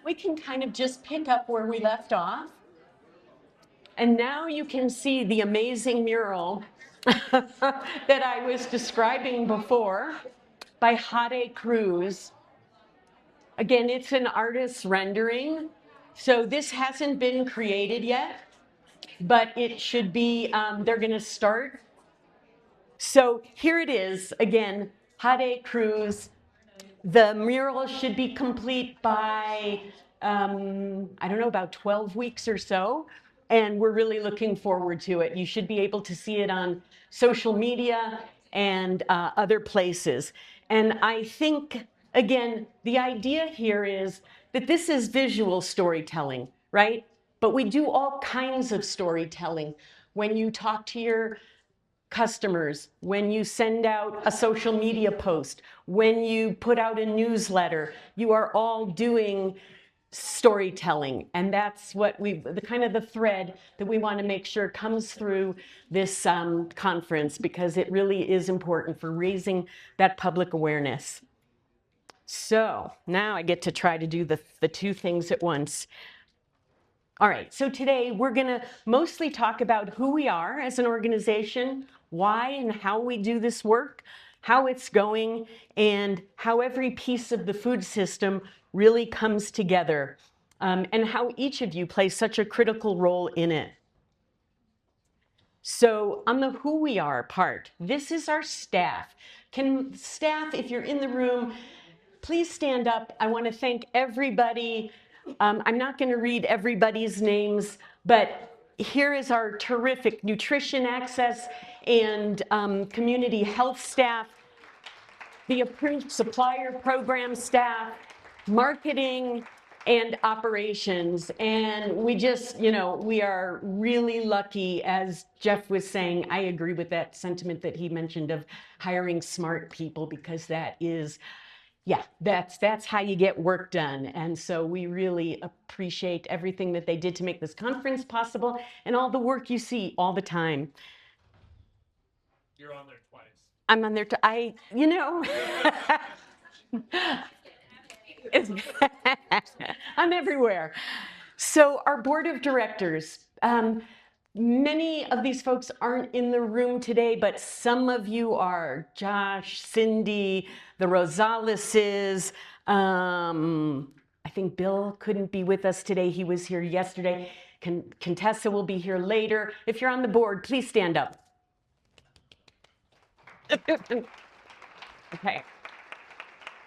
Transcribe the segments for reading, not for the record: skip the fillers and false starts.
we can kind of just pick up where we left off. And now you can see the amazing mural that I was describing before by Jade Cruz. Again, it's an artist's rendering. So this hasn't been created yet, but it should be, they're going to start. So here it is, again, Jade Cruz. The mural should be complete by, I don't know, about 12 weeks or so. And we're really looking forward to it. You should be able to see it on social media and other places. And I think, again, the idea here is that this is visual storytelling, right? But we do all kinds of storytelling. When you talk to your customers, when you send out a social media post, when you put out a newsletter, you are all doing storytelling. And that's what the kind of the thread that we want to make sure comes through this conference, because it really is important for raising that public awareness. So now I get to try to do the two things at once. All right, so today we're going to mostly talk about who we are as an organization, why and how we do this work, how it's going, and how every piece of the food system really comes together, and how each of you plays such a critical role in it. So on the who we are part, this is our staff. Can staff, if you're in the room, please stand up. I want to thank everybody. I'm not going to read everybody's names, but here is our terrific nutrition access and community health staff, the approved supplier program staff, marketing, and operations. And we just, we are really lucky, as Jeff was saying. I agree with that sentiment that he mentioned of hiring smart people, because that is, yeah, that's how you get work done. And so we really appreciate everything that they did to make this conference possible, and all the work you see all the time. You're on there twice. I'm on there I'm everywhere. So our board of directors, many of these folks aren't in the room today, but some of you are. Josh, Cindy, the Rosaleses. I think Bill couldn't be with us today. He was here yesterday. Contessa will be here later. If you're on the board, please stand up. Okay.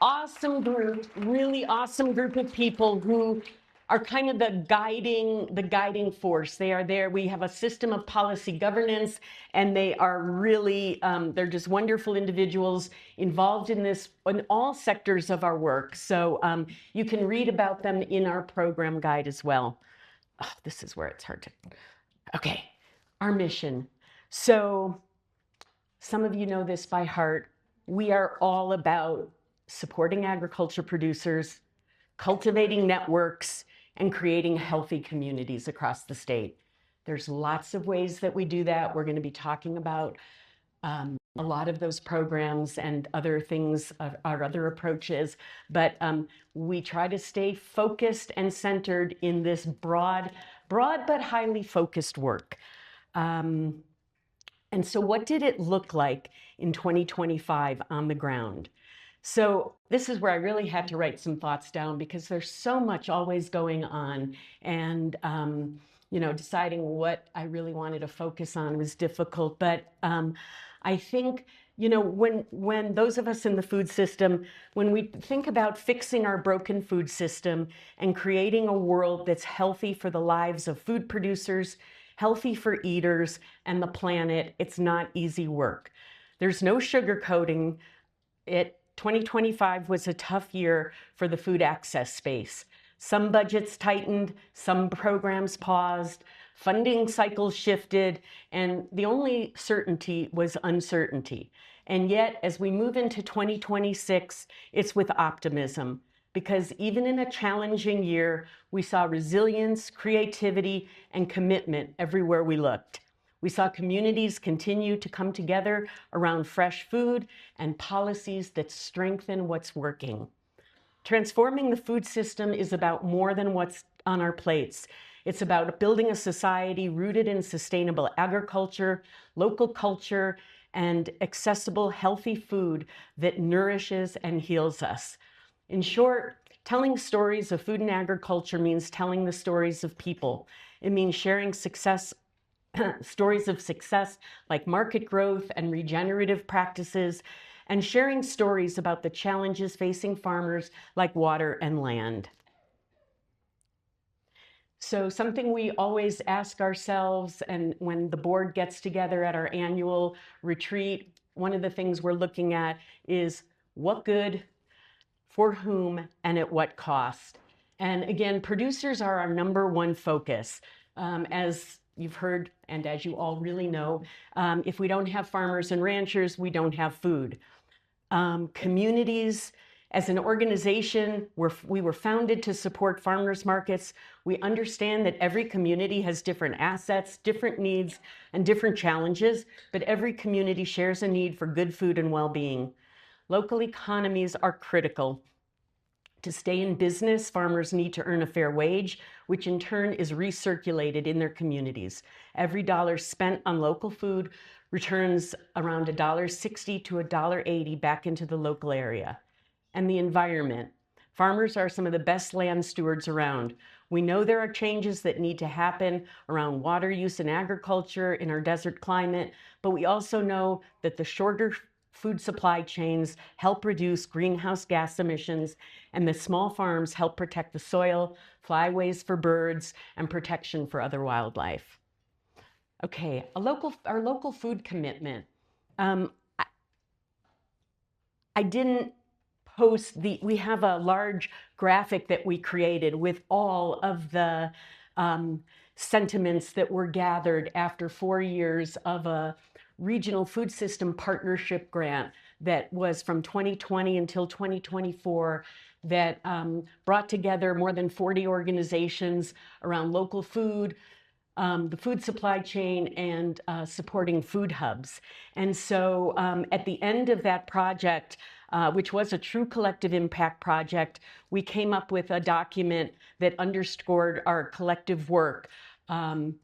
Awesome group, really awesome group of people who are kind of the guiding force. They are there. We have a system of policy governance, and they are really, they're just wonderful individuals involved in this, in all sectors of our work. So you can read about them in our program guide as well. Oh, this is where it's hard to, okay, our mission. So some of you know this by heart. We are all about supporting agriculture producers, cultivating networks, and creating healthy communities across the state. There's lots of ways that we do that. We're going to be talking about a lot of those programs and other things, our other approaches, but we try to stay focused and centered in this broad but highly focused work. And so what did it look like in 2025 on the ground? So this is where I really had to write some thoughts down, because there's so much always going on, and deciding what I really wanted to focus on was difficult. But I think, when those of us in the food system, when we think about fixing our broken food system and creating a world that's healthy for the lives of food producers, healthy for eaters, and the planet, it's not easy work. There's no sugarcoating it. 2025 was a tough year for the food access space. Some budgets tightened, some programs paused, funding cycles shifted, and the only certainty was uncertainty. And yet, as we move into 2026, it's with optimism, because even in a challenging year, we saw resilience, creativity, and commitment everywhere we looked. We saw communities continue to come together around fresh food and policies that strengthen what's working. Transforming the food system is about more than what's on our plates. It's about building a society rooted in sustainable agriculture, local culture, and accessible, healthy food that nourishes and heals us. In short, telling stories of food and agriculture means telling the stories of people. It means sharing success, stories of success like market growth and regenerative practices, and sharing stories about the challenges facing farmers like water and land. So something we always ask ourselves, and when the board gets together at our annual retreat, one of the things we're looking at is what good, for whom, and at what cost. And again, producers are our #1 focus. As you've heard, and as you all really know, if we don't have farmers and ranchers, we don't have food. Communities, as an organization, we were founded to support farmers markets. We understand that every community has different assets, different needs, and different challenges, but every community shares a need for good food and well-being. Local economies are critical. To stay in business, farmers need to earn a fair wage, which in turn is recirculated in their communities. Every dollar spent on local food returns around $1.60 to $1.80 back into the local area. And the environment. Farmers are some of the best land stewards around. We know there are changes that need to happen around water use in agriculture in our desert climate, but we also know that the shorter food supply chains help reduce greenhouse gas emissions, and the small farms help protect the soil, flyways for birds, and protection for other wildlife. Okay, our local food commitment. I didn't post we have a large graphic that we created with all of the sentiments that were gathered after 4 years of a regional food system partnership grant that was from 2020 until 2024 that brought together more than 40 organizations around local food, the food supply chain, and supporting food hubs. And so at the end of that project, which was a true collective impact project, we came up with a document that underscored our collective work and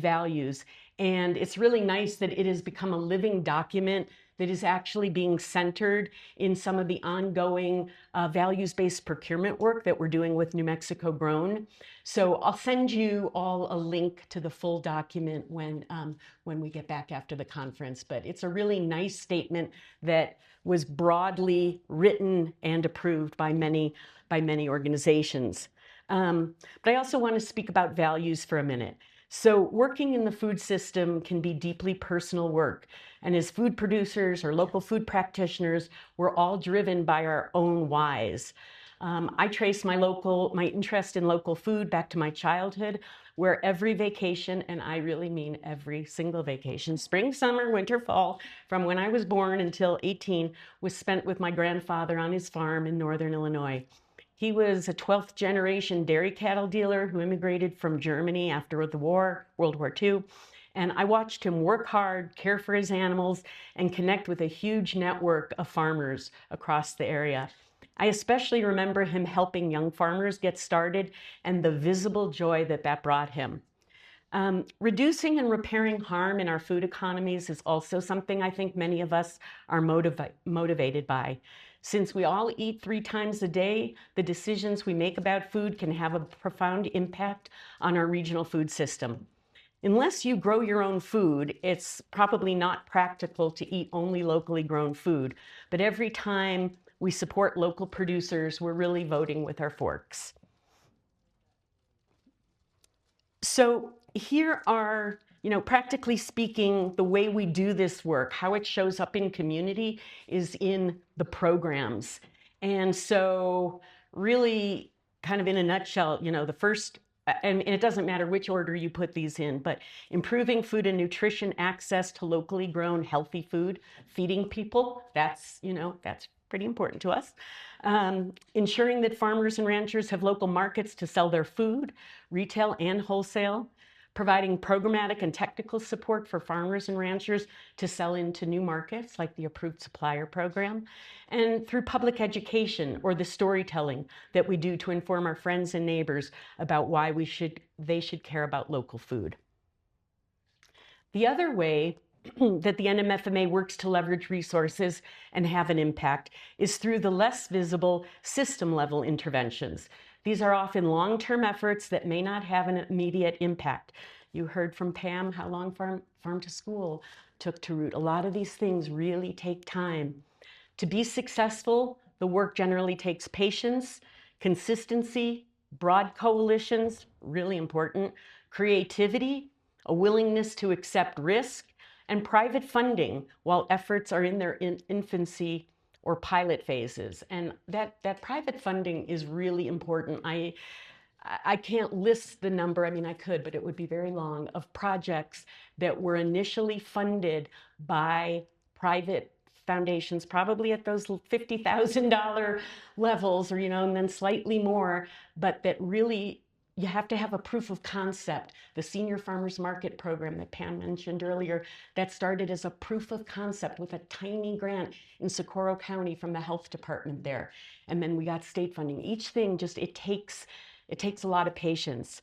values. And it's really nice that it has become a living document that is actually being centered in some of the ongoing values-based procurement work that we're doing with New Mexico Grown. So I'll send you all a link to the full document when we get back after the conference. But it's a really nice statement that was broadly written and approved by many organizations. But I also want to speak about values for a minute. So working in the food system can be deeply personal work. And as food producers or local food practitioners, we're all driven by our own whys. I trace my interest in local food back to my childhood, where every vacation, and I really mean every single vacation, spring, summer, winter, fall, from when I was born until 18, was spent with my grandfather on his farm in northern Illinois. He was a 12th generation dairy cattle dealer who immigrated from Germany after the war, World War II. And I watched him work hard, care for his animals, and connect with a huge network of farmers across the area. I especially remember him helping young farmers get started and the visible joy that brought him. Reducing and repairing harm in our food economies is also something I think many of us are motivated by. Since we all eat 3 times a day, the decisions we make about food can have a profound impact on our regional food system. Unless you grow your own food, it's probably not practical to eat only locally grown food. But every time we support local producers, we're really voting with our forks. So here are, practically speaking, the way we do this work, how it shows up in community is in the programs. And so really, kind of in a nutshell, the first, and it doesn't matter which order you put these in, but improving food and nutrition access to locally grown healthy food, feeding people, that's pretty important to us. Ensuring that farmers and ranchers have local markets to sell their food, retail and wholesale. providing programmatic and technical support for farmers and ranchers to sell into new markets like the approved supplier program, and through public education or the storytelling that we do to inform our friends and neighbors about why they should care about local food. The other way that the NMFMA works to leverage resources and have an impact is through the less visible system-level interventions. These are often long-term efforts that may not have an immediate impact. You heard from Pam how long Farm to School took to root. A lot of these things really take time. To be successful, the work generally takes patience, consistency, broad coalitions, really important, creativity, a willingness to accept risk, and private funding while efforts are in their infancy or pilot phases. And that private funding is really important. I can't list the number, I mean, I could, but it would be very long, of projects that were initially funded by private foundations, probably at those $50,000 levels, or, and then slightly more, but that really, you have to have a proof of concept. The Senior Farmers Market program that Pam mentioned earlier, that started as a proof of concept with a tiny grant in Socorro County from the health department there. And then we got state funding. Each thing just, it takes a lot of patience.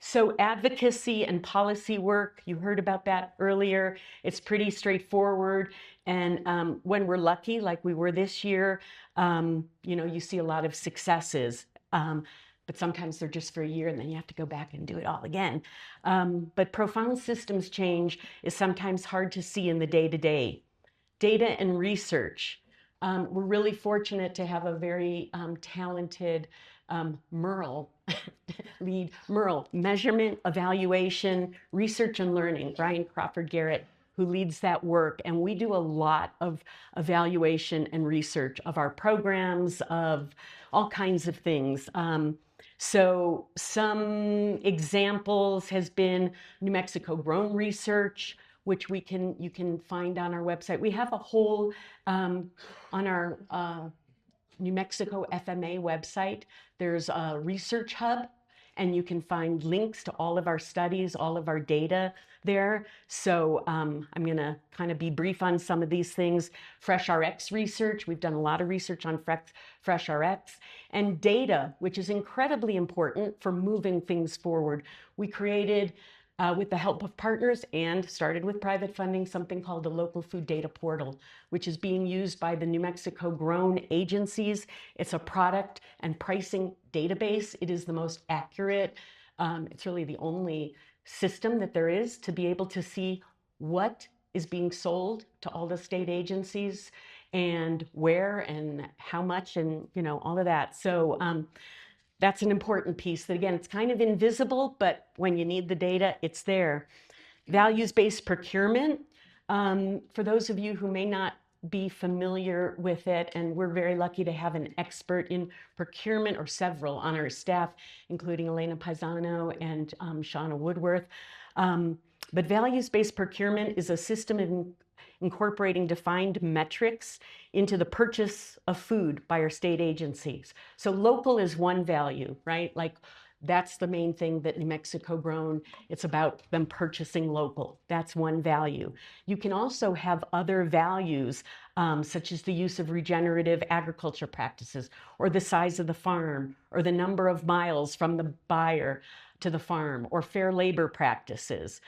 So advocacy and policy work, you heard about that earlier. It's pretty straightforward. And when we're lucky, like we were this year, you see a lot of successes. But sometimes they're just for a year and then you have to go back and do it all again. But profound systems change is sometimes hard to see in the day-to-day. Data and research. We're really fortunate to have a very talented Merle, lead Merle, measurement, evaluation, research and learning, Brian Crawford Garrett, who leads that work. And we do a lot of evaluation and research of our programs, of all kinds of things. So some examples has been New Mexico grown research, which you can find on our website. We have a whole, on our New Mexico FMA website, there's a research hub, and you can find links to all of our studies, all of our data there. So I'm gonna kind of be brief on some of these things. FreshRx research, we've done a lot of research on FreshRx, and data, which is incredibly important for moving things forward. We created, with the help of partners and started with private funding, something called the Local Food Data Portal, which is being used by the New Mexico grown agencies. It's a product and pricing database. It is the most accurate. It's really the only system that there is to be able to see what is being sold to all the state agencies and where and how much and all of that. So that's an important piece that, again, it's kind of invisible, but when you need the data, it's there. Values-based procurement. For those of you who may not be familiar with it, and we're very lucky to have an expert in procurement, or several on our staff, including Elena Paisano and Shauna Woodworth. But values-based procurement is a system incorporating defined metrics into the purchase of food by our state agencies. So local is one value, right? Like that's the main thing that New Mexico grown, it's about them purchasing local. That's one value. You can also have other values, such as the use of regenerative agriculture practices, or the size of the farm, or the number of miles from the buyer to the farm, or fair labor practices.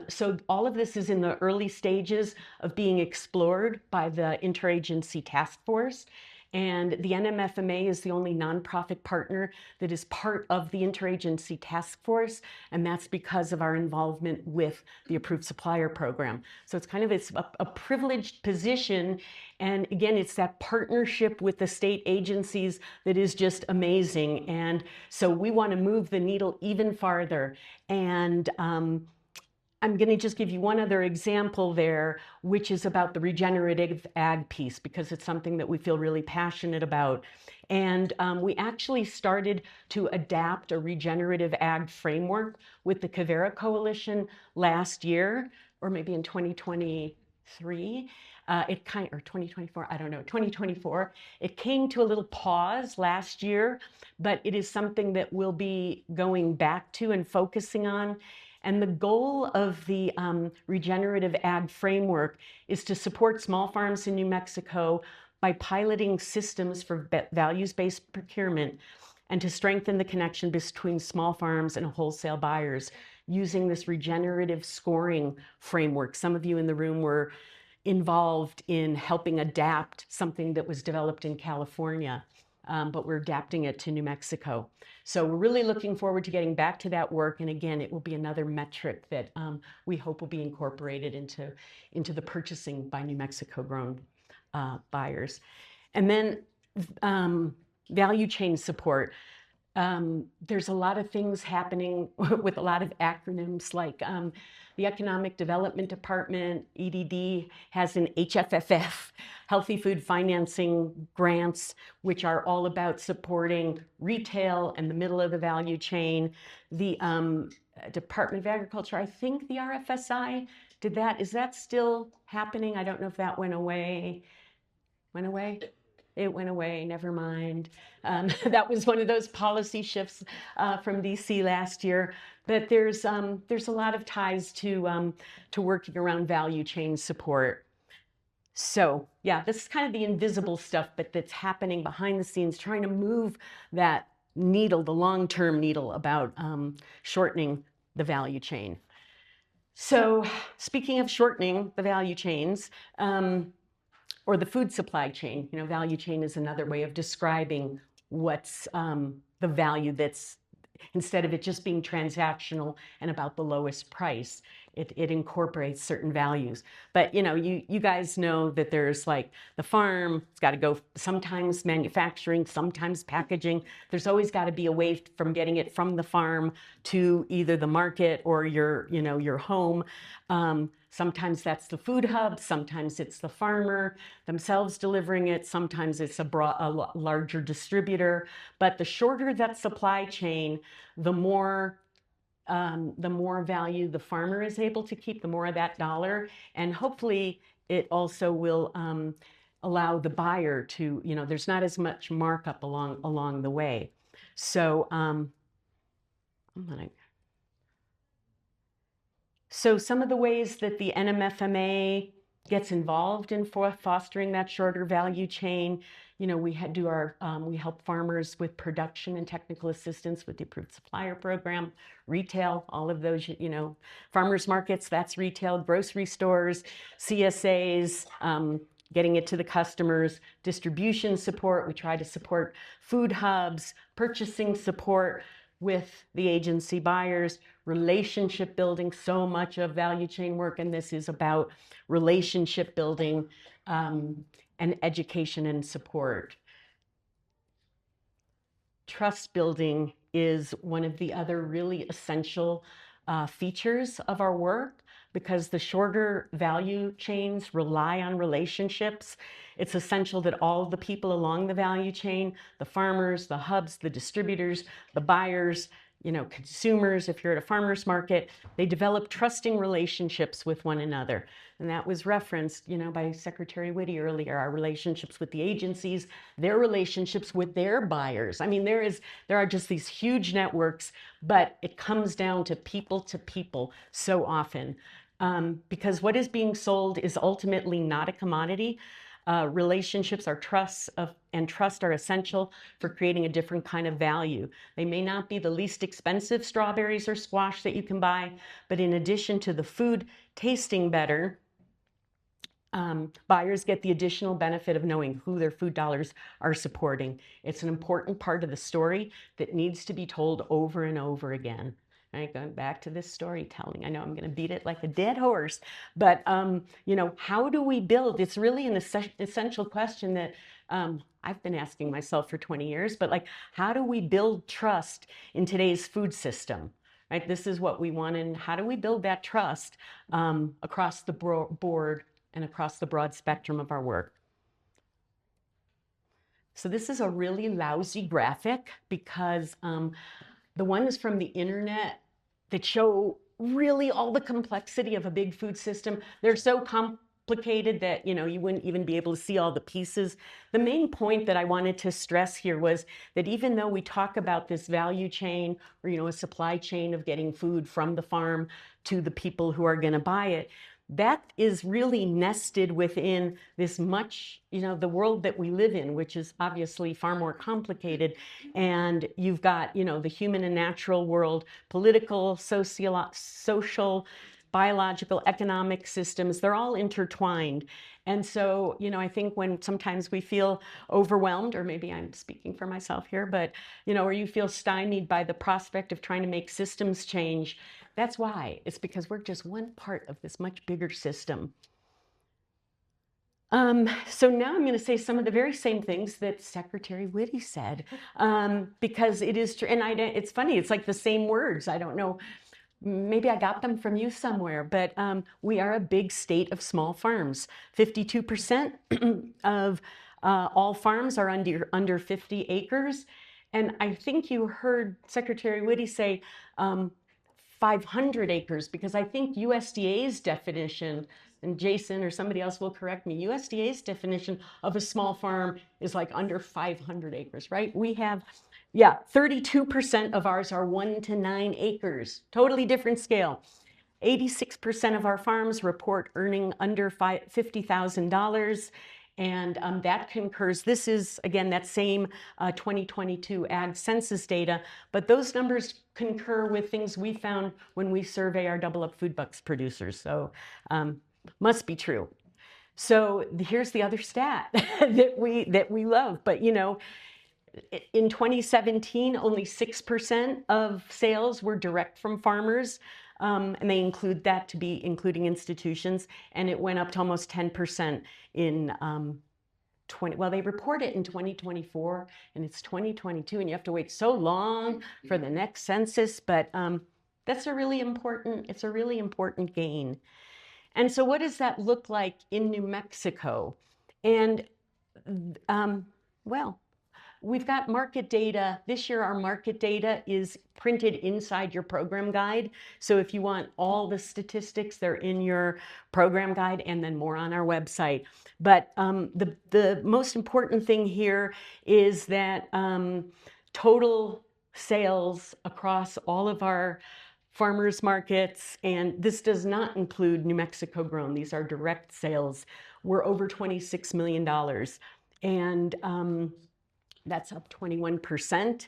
So all of this is in the early stages of being explored by the Interagency Task Force. And the NMFMA is the only nonprofit partner that is part of the Interagency Task Force, and that's because of our involvement with the Approved Supplier program. So it's kind of a privileged position, and again, it's that partnership with the state agencies that is just amazing. And so we want to move the needle even farther. And I'm going to just give you one other example there, which is about the regenerative ag piece, because it's something that we feel really passionate about. And we actually started to adapt a regenerative ag framework with the Quivira Coalition last year, or maybe in 2023. or 2024, I don't know, 2024. It came to a little pause last year, but it is something that we'll be going back to and focusing on. And the goal of the regenerative ag framework is to support small farms in New Mexico by piloting systems for values-based procurement and to strengthen the connection between small farms and wholesale buyers using this regenerative scoring framework. Some of you in the room were involved in helping adapt something that was developed in California, but we're adapting it to New Mexico. So we're really looking forward to getting back to that work. And again, it will be another metric that we hope will be incorporated into the purchasing by New Mexico grown buyers. And then value chain support. There's a lot of things happening with a lot of acronyms, like the Economic Development Department, EDD, has an HFFF, Healthy Food Financing Grants, which are all about supporting retail and the middle of the value chain. The Department of Agriculture, I think the RFSI did that. Is that still happening? I don't know if that went away. Went away? It went away, never mind. That was one of those policy shifts from DC last year. But there's a lot of ties to working around value chain support. So yeah, this is kind of the invisible stuff, but that's happening behind the scenes, trying to move that needle, the long-term needle about shortening the value chain. So speaking of shortening the value chains, or the food supply chain. You know, value chain is another way of describing what's the value that's, instead of it just being transactional and about the lowest price, it incorporates certain values. But you know, you guys know that there's like the farm, it's got to go sometimes manufacturing, sometimes packaging. There's always got to be a way from getting it from the farm to either the market or your home. Sometimes that's the food hub, sometimes it's the farmer themselves delivering it, sometimes it's a larger distributor. But the shorter that supply chain, the more value the farmer is able to keep, the more of that dollar. And hopefully it also will allow the buyer to, there's not as much markup along the way. So So some of the ways that the NMFMA gets involved in fostering that shorter value chain, we help farmers with production and technical assistance with the approved supplier program, retail, all of those, farmers markets, that's retail, grocery stores, CSAs, getting it to the customers, distribution support. We try to support food hubs, purchasing support with the agency buyers, relationship building. So much of value chain work, and this is about relationship building and education and support. Trust building is one of the other really essential features of our work, because the shorter value chains rely on relationships. It's essential that all the people along the value chain, the farmers, the hubs, the distributors, the buyers, consumers, if you're at a farmer's market, they develop trusting relationships with one another. And that was referenced, by Secretary Whitty earlier, our relationships with the agencies, their relationships with their buyers. I mean, there are just these huge networks, but it comes down to people so often. Because what is being sold is ultimately not a commodity. Relationships are and trust are essential for creating a different kind of value. They may not be the least expensive strawberries or squash that you can buy, but in addition to the food tasting better, buyers get the additional benefit of knowing who their food dollars are supporting. It's an important part of the story that needs to be told over and over again. Right, going back to this storytelling. I know I'm going to beat it like a dead horse, but how do we build? It's really an essential question that I've been asking myself for 20 years. But like, how do we build trust in today's food system? Right, this is what we want, and how do we build that trust across the board and across the broad spectrum of our work? So this is a really lousy graphic, because the ones from the internet that show really all the complexity of a big food system, they're so complicated that, you know, you wouldn't even be able to see all the pieces. The main point that I wanted to stress here was that even though we talk about this value chain or, you know, a supply chain of getting food from the farm to the people who are going to buy it, that is really nested within this much, you know, the world that we live in, which is obviously far more complicated. And you've got, you know, the human and natural world, political, social, biological, economic systems, they're all intertwined. And so, you know, I think when sometimes we feel overwhelmed, or maybe I'm speaking for myself here, but, you know, or you feel stymied by the prospect of trying to make systems change, that's why. It's because we're just one part of this much bigger system. So now I'm going to say some of the very same things that Secretary Whitty said, because it is true. And it's funny, it's like the same words. I don't know, maybe I got them from you somewhere, but we are a big state of small farms. 52% of all farms are under 50 acres. And I think you heard Secretary Whitty say 500 acres, because I think USDA's definition, and Jason or somebody else will correct me, USDA's definition of a small farm is like under 500 acres, right? We have, yeah, 32% of ours are 1 to 9 acres, totally different scale. 86% of our farms report earning under $50,000. And that concurs. This is, again, that same 2022 ag census data, but those numbers concur with things we found when we survey our double up food bucks producers. So must be true. So here's the other stat that we love. But, you know, in 2017, only 6% of sales were direct from farmers. And they include that to be including institutions, and it went up to almost 10% in well, they report it in 2024, and it's 2022, and you have to wait so long for the next census, but that's a really important gain. And so what does that look like in New Mexico? And well, we've got market data. This year, our market data is printed inside your program guide. So if you want all the statistics, they're in your program guide and then more on our website. But the most important thing here is that total sales across all of our farmers markets, and this does not include New Mexico grown, these are direct sales, were over $26 million. And that's up 21%.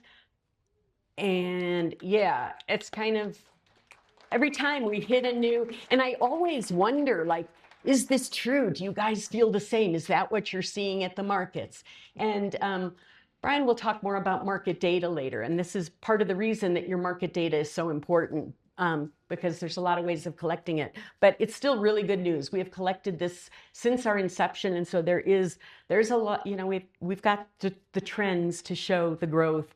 And yeah, it's kind of, every time we hit a new, and I always wonder, like, is this true? Do you guys feel the same? Is that what you're seeing at the markets? And Brian will talk more about market data later. And this is part of the reason that your market data is so important, because there's a lot of ways of collecting it. But it's still really good news. We have collected this since our inception. And so there's a lot, you know, we've got the trends to show the growth.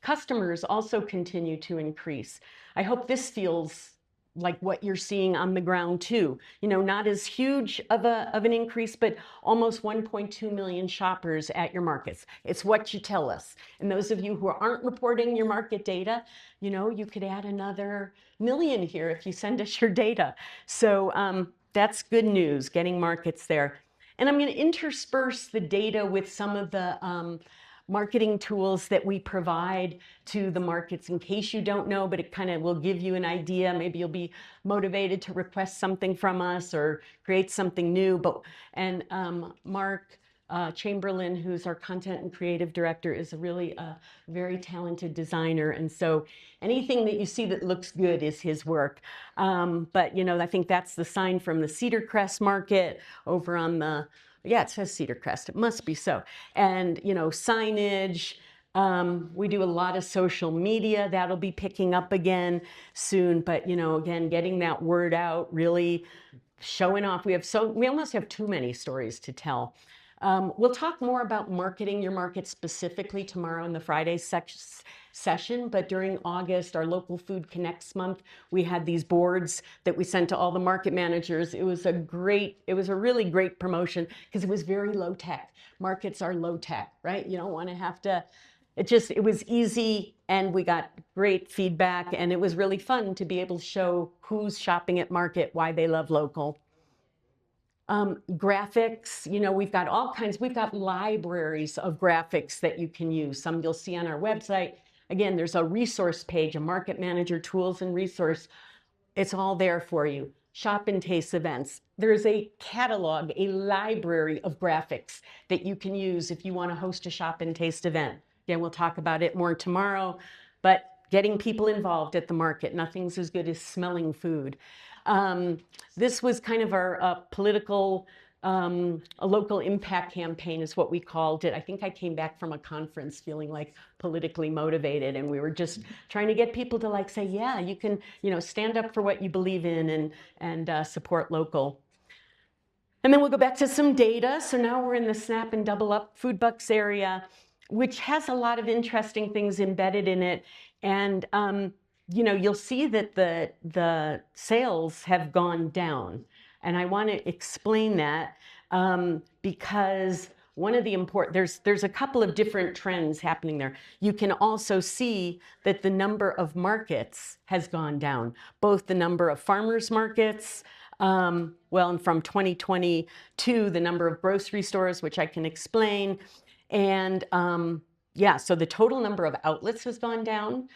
Customers also continue to increase. I hope this feels like what you're seeing on the ground too. You know, not as huge of an increase, but almost 1.2 million shoppers at your markets. It's what you tell us. And those of you who aren't reporting your market data, you know, you could add another million here if you send us your data. So that's good news, getting markets there. And I'm going to intersperse the data with some of the marketing tools that we provide to the markets in case you don't know, but it kind of will give you an idea. Maybe you'll be motivated to request something from us or create something new. And Mark Chamberlain, who's our content and creative director, is really a very talented designer. And so anything that you see that looks good is his work. But, you know, I think that's the sign from the Cedar Crest market over on the, yeah, it says Cedar Crest. It must be so. And, you know, signage. We do a lot of social media. That'll be picking up again soon. But, you know, again, getting that word out, really showing off. We almost have too many stories to tell. We'll talk more about marketing your market specifically tomorrow in the Friday session, but during August, our Local Food Connects month, we had these boards that we sent to all the market managers. It was a really great promotion because it was very low tech. Markets are low tech, right? You don't want to have to, it was easy, and we got great feedback, and it was really fun to be able to show who's shopping at market, why they love local. Graphics, we've got all kinds, we've got libraries of graphics that you can use. Some you'll see on our website. Again, there's a resource page, a market manager tools and resource. It's all there for you. Shop and taste events. There's a catalog, a library of graphics that you can use if you want to host a shop and taste event. Again, we'll talk about it more tomorrow, but getting people involved at the market. Nothing's as good as smelling food. This was kind of our political, a local impact campaign is what we called it. I think I came back from a conference feeling like politically motivated, and we were just trying to get people to like say, yeah, you can, stand up for what you believe in and support local. And then we'll go back to some data. So now we're in the SNAP and Double Up Food Bucks area, which has a lot of interesting things embedded in it. And you'll see that the sales have gone down. And I want to explain that because one of the there's a couple of different trends happening there. You can also see that the number of markets has gone down, both the number of farmers markets, and from 2022, the number of grocery stores, which I can explain. And so the total number of outlets has gone down,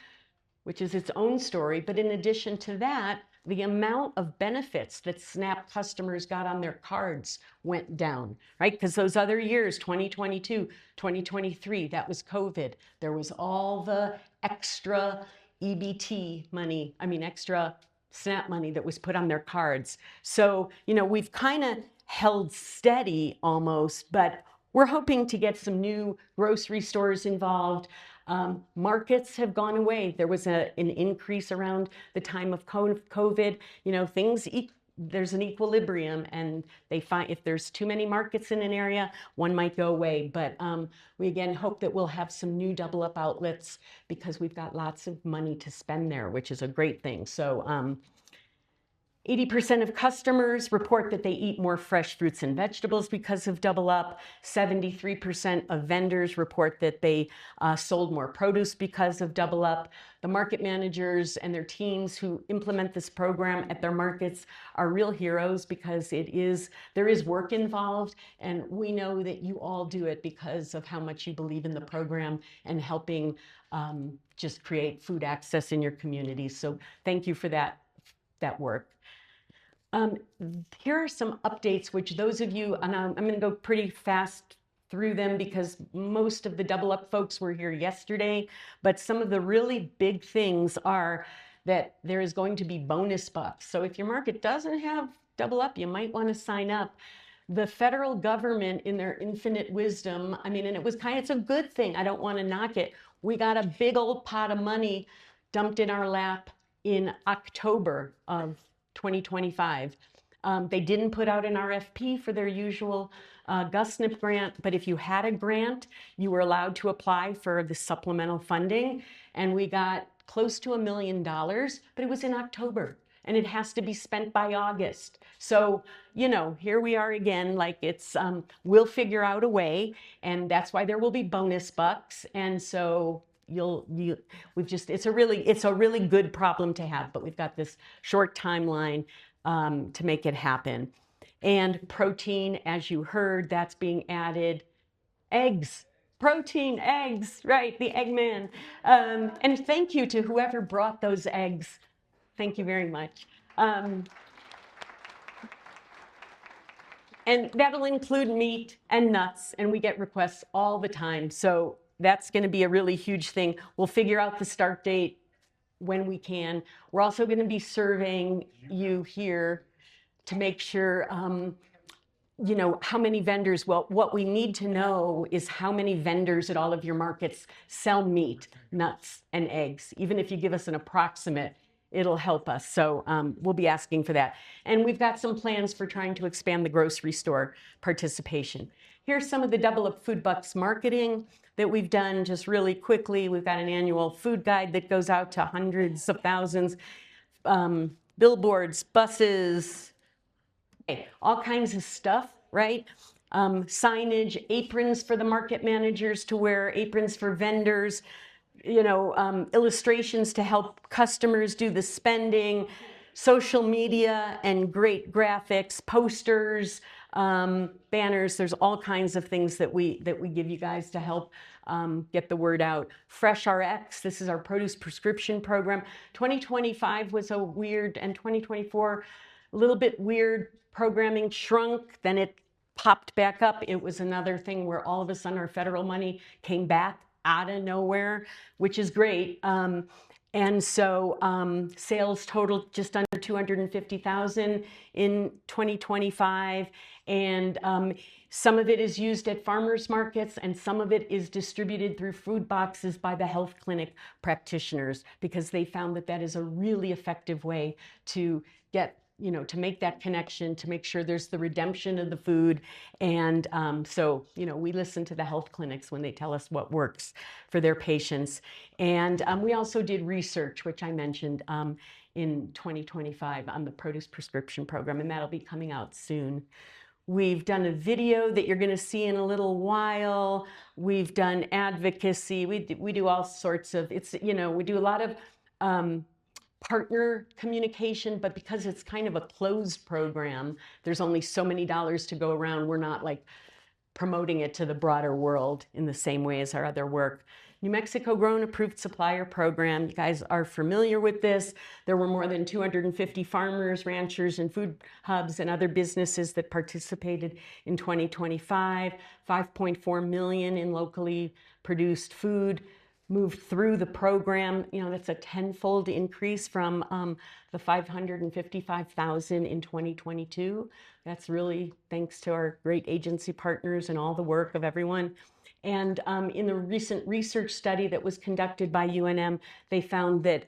which is its own story. But in addition to that, the amount of benefits that SNAP customers got on their cards went down, right? Because those other years, 2022, 2023, that was COVID. There was all the extra EBT money, extra SNAP money that was put on their cards. So, we've kind of held steady almost, but we're hoping to get some new grocery stores involved. Markets have gone away. There was an increase around the time of COVID. There's an equilibrium, and they find if there's too many markets in an area, one might go away. But we again hope that we'll have some new Double Up outlets because we've got lots of money to spend there, which is a great thing. So 80% of customers report that they eat more fresh fruits and vegetables because of Double Up. 73% of vendors report that they sold more produce because of Double Up. The market managers and their teams who implement this program at their markets are real heroes because there is work involved, and we know that you all do it because of how much you believe in the program and helping just create food access in your communities. So thank you for that work. Here are some updates, which those of you, and I'm going to go pretty fast through them because most of the Double Up folks were here yesterday, but some of the really big things are that there is going to be bonus bucks. So if your market doesn't have Double Up, you might want to sign up. The federal government, in their infinite wisdom, and it's a good thing. I don't want to knock it. We got a big old pot of money dumped in our lap in October of 2025. They didn't put out an RFP for their usual GusNIP grant, but if you had a grant, you were allowed to apply for the supplemental funding, and we got close to $1 million, but it was in October, and it has to be spent by August. So, here we are again, like we'll figure out a way, and that's why there will be bonus bucks, and so it's a really good problem to have, but we've got this short timeline to make it happen. And protein, as you heard, that's being added. Eggs, protein, eggs, right, the Eggman. And thank you to whoever brought those eggs. Thank you very much. And that'll include meat and nuts, and we get requests all the time. So that's going to be a really huge thing. We'll figure out the start date when we can. We're also going to be surveying you here to make sure, how many vendors. Well, what we need to know is how many vendors at all of your markets sell meat, nuts, and eggs. Even if you give us an approximate, it'll help us. So we'll be asking for that. And we've got some plans for trying to expand the grocery store participation. Here's some of the Double Up Food Bucks marketing that we've done just really quickly. We've got an annual food guide that goes out to hundreds of thousands, billboards, buses, all kinds of stuff, right? Signage, aprons for the market managers to wear, aprons for vendors, illustrations to help customers do the spending, social media and great graphics, posters, banners. There's all kinds of things that we give you guys to help get the word out. FreshRx, this is our produce prescription program. 2025 was a weird, and 2024, a little bit weird. Programming shrunk, then it popped back up. It was another thing where all of a sudden our federal money came back out of nowhere, which is great. And so sales totaled just under 250,000 in 2025. And some of it is used at farmers markets, and some of it is distributed through food boxes by the health clinic practitioners, because they found that that is a really effective way to get, to make that connection, to make sure there's the redemption of the food. And so, we listen to the health clinics when they tell us what works for their patients. And we also did research, which I mentioned in 2025 on the produce prescription program, and that'll be coming out soon. We've done a video that you're going to see in a little while. We've done advocacy. We do all sorts of, we do a lot of partner communication, but because it's kind of a closed program, there's only so many dollars to go around. We're not like promoting it to the broader world in the same way as our other work. New Mexico Grown Approved Supplier Program, you guys are familiar with this. There were more than 250 farmers, ranchers, and food hubs and other businesses that participated in 2025. 5.4 million in locally produced food moved through the program. That's a tenfold increase from the 555,000 in 2022. That's really thanks to our great agency partners and all the work of everyone. And in the recent research study that was conducted by UNM, they found that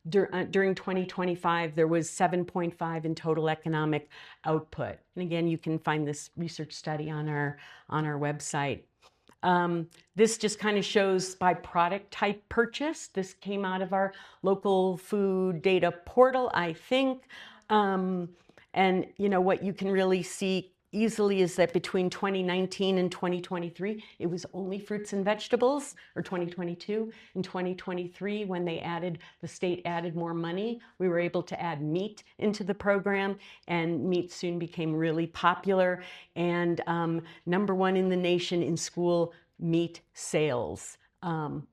during 2025, there was 7.5 in total economic output. And again, you can find this research study on our website. This just kind of shows by product type purchase. This came out of our local food data portal, I think. And what you can really see easily is that between 2019 and 2023, it was only fruits and vegetables, or 2022. In 2023, when the state added more money, we were able to add meat into the program, and meat soon became really popular, and #1 in the nation in school meat sales. From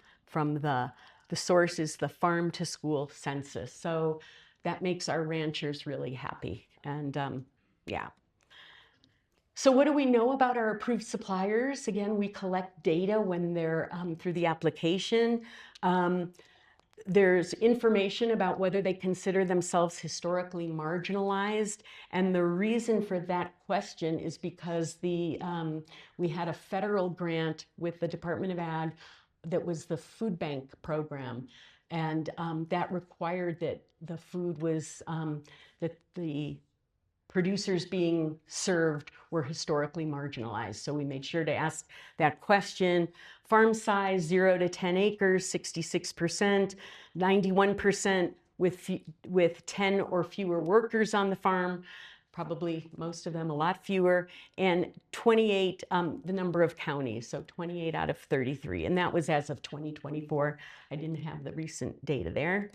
the source is the farm to school census. So that makes our ranchers really happy. And yeah. So what do we know about our approved suppliers? Again, we collect data when they're through the application. There's information about whether they consider themselves historically marginalized. And the reason for that question is because we had a federal grant with the Department of Ag that was the food bank program. And that required that the food was, that the producers being served were historically marginalized. So we made sure to ask that question. Farm size, 0 to 10 acres, 66%, 91% with 10 or fewer workers on the farm, probably most of them a lot fewer, and 28, the number of counties, so 28 out of 33. And that was as of 2024. I didn't have the recent data there.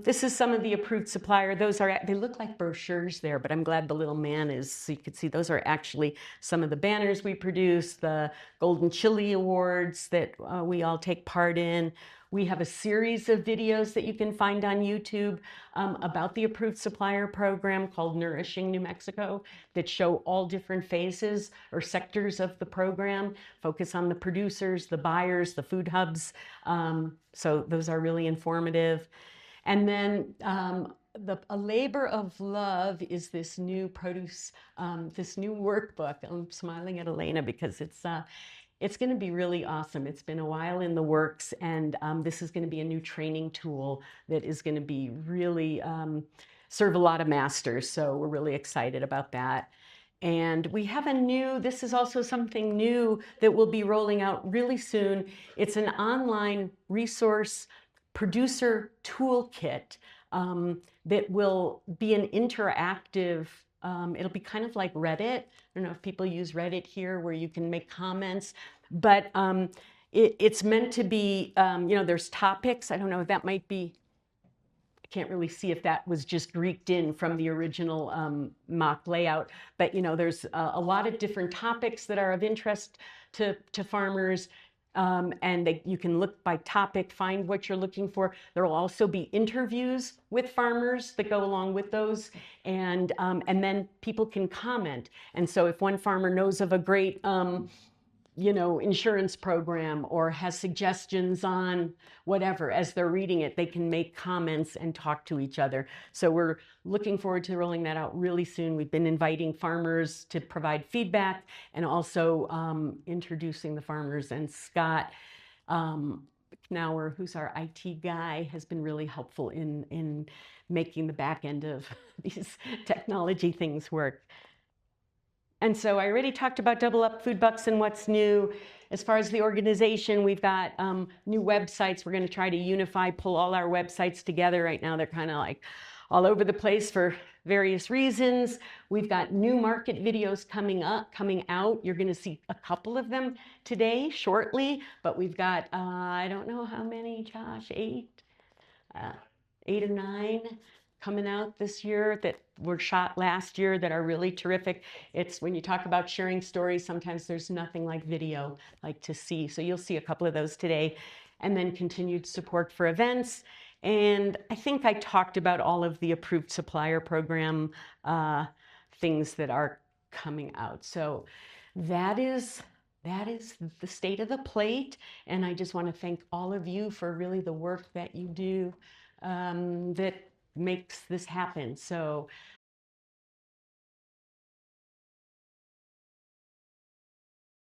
This is some of the approved supplier. They look like brochures there, but I'm glad the little man is, so you can see those are actually some of the banners we produce, the Golden Chili Awards that we all take part in. We have a series of videos that you can find on YouTube about the approved supplier program called Nourishing New Mexico that show all different phases or sectors of the program, focus on the producers, the buyers, the food hubs. So those are really informative. And then a labor of love is this new produce, this new workbook. I'm smiling at Elena because it's going to be really awesome. It's been a while in the works, and this is going to be a new training tool that is going to be really serve a lot of masters. So we're really excited about that. And we have this is also something new that we'll be rolling out really soon. It's an online resource producer toolkit that will be an interactive, it'll be kind of like Reddit. I don't know if people use Reddit here where you can make comments, but it's meant to be, there's topics. I don't know if that might be, I can't really see if that was just Greeked in from the original mock layout, but there's a lot of different topics that are of interest to farmers. And you can look by topic, find what you're looking for. There will also be interviews with farmers that go along with those, and then people can comment. And so if one farmer knows of a great insurance program or has suggestions on whatever, as they're reading it, they can make comments and talk to each other. So we're looking forward to rolling that out really soon. We've been inviting farmers to provide feedback and also introducing the farmers. And Scott Knauer, who's our IT guy, has been really helpful in making the back end of these technology things work. And so I already talked about Double Up Food Bucks and what's new. As far as the organization, we've got new websites. We're going to try to unify, pull all our websites together. Right now, they're kind of like all over the place for various reasons. We've got new market videos coming out. You're going to see a couple of them today, shortly. But we've got, I don't know how many, Josh, 8 or 9 coming out this year that were shot last year that are really terrific. It's when you talk about sharing stories, sometimes there's nothing like video like to see. So you'll see a couple of those today, and then continued support for events. And I think I talked about all of the approved supplier program things that are coming out. So that is the state of the plate. And I just want to thank all of you for really the work that you do that makes this happen. So